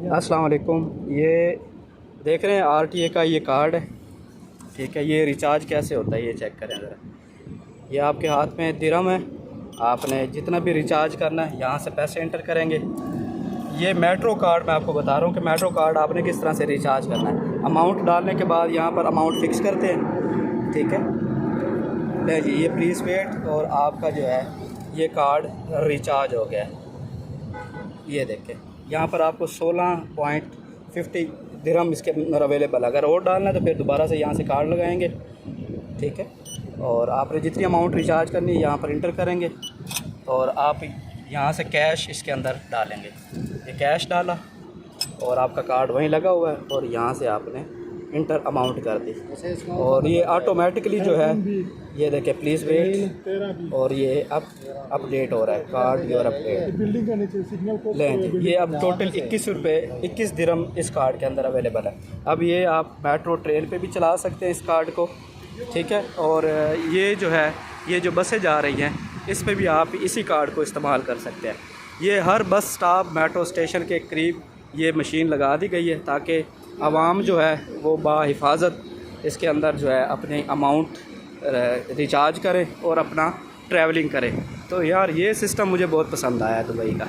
अस्सलाम वालेकुम। ये देख रहे हैं आरटीए का ये कार्ड है, ठीक है। ये रिचार्ज कैसे होता है ये चेक करें ज़रा। ये आपके हाथ में दिरहम है, आपने जितना भी रिचार्ज करना है यहाँ से पैसे एंटर करेंगे। ये मेट्रो कार्ड मैं आपको बता रहा हूँ कि मेट्रो कार्ड आपने किस तरह से रिचार्ज करना है। अमाउंट डालने के बाद यहाँ पर अमाउंट फ़िक्स करते हैं, ठीक है। ले जी, ये प्लीज़ वेट, और आपका जो है ये कार्ड रिचार्ज हो गया है। ये देखें यहाँ पर आपको 16.50 दिरहम इसके अंदर अवेलेबल। अगर और डालना है तो फिर दोबारा से यहाँ से कार्ड लगाएंगे, ठीक है। और आपने जितनी अमाउंट रिचार्ज करनी है यहाँ पर इंटर करेंगे, और आप यहाँ से कैश इसके अंदर डालेंगे। ये कैश डाला और आपका कार्ड वहीं लगा हुआ है, और यहाँ से आपने इंटर अमाउंट कर दी, और ये ऑटोमेटिकली जो है ये देखें प्लीज़ वेट, और ये अब अपडेट हो रहा है कार्ड योर अपडेट। लें ये अब टोटल 21 रुपये 21 दिरहम इस कार्ड के अंदर अवेलेबल है। अब ये आप मेट्रो ट्रेन पे भी चला सकते हैं इस कार्ड को, ठीक है। और ये जो है ये जो बसें जा रही हैं इस पे भी आप इसी कार्ड को इस्तेमाल कर सकते हैं। ये हर बस स्टॉप मेट्रो स्टेशन के करीब ये मशीन लगा दी गई है ताकि आवाम जो है वो बाहिफाजत इसके अंदर जो है अपने अमाउंट रिचार्ज करें और अपना ट्रैवलिंग करें। तो यार ये सिस्टम मुझे बहुत पसंद आया दुबई का।